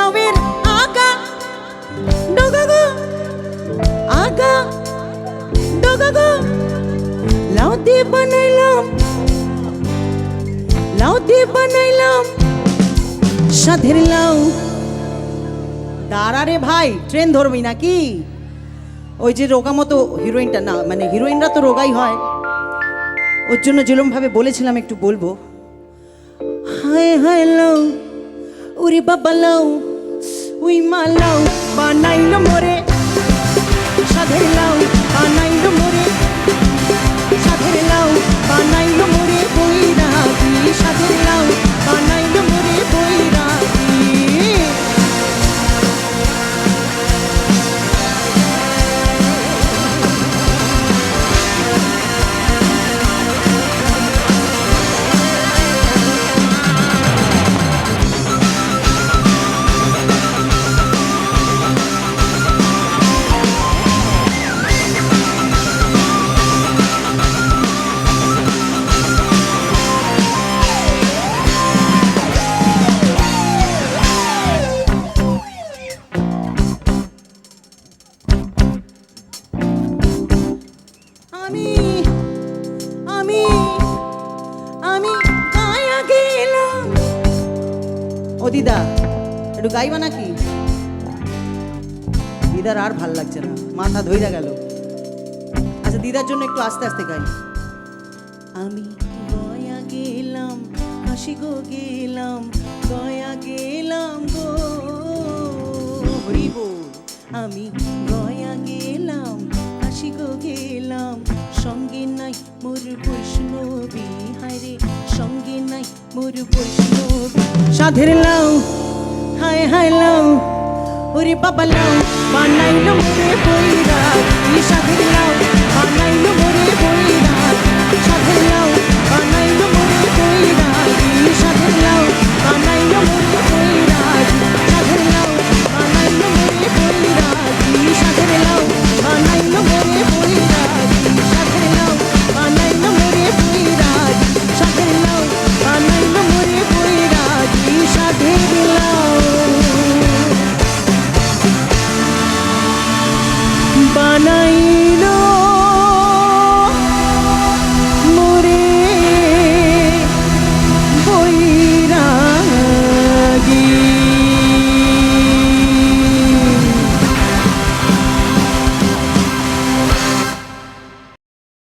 লাউয়ের আগা ডগা গো আগা ডগা গো লাউ দিয়ে বানাইলাম সাধের লাউ। দাঁড়া রে ভাই, ট্রেন ধরবি নাকি? ওই যে রোগা মতো হিরোইনটা, না মানে হিরোইনরা তো রোগাই হয়, ওর জন্য যেরকমভাবে বলেছিলাম একটু বলবো। হায় হায় লাউ উরি বাবা লাউ উই মা লাউ বানাইলো মোরে সাধের লাউ বানাইলো মোরে সাধের লাউ বানাইলো মোরে বৈরাগী সাধের লাউ বানাইলো মোরে বৈরাগী। আমি আমি আমি গায়া গেলাম। ও দিদা একটু গাইবা নাকি? দিদার আর ভাল লাগছে না, মাথা ধইরা গেল। আচ্ছা দিদার জন্য একটু আস্তে আস্তে গাই। আমি গয়া গেলাম কাশি গো গেলাম গয়া গেলাম গো হরি বল। আমি গয়া গেলাম কাশি গো গেলাম সঙ্গে নাই মোর বৈষ্ণবী হায়রে সঙ্গে নাই মোর বৈষ্ণবী সাধের লাউ হায় হায় লাউ ওরে বাবা লাউ বানাইলো মোরে বৈরা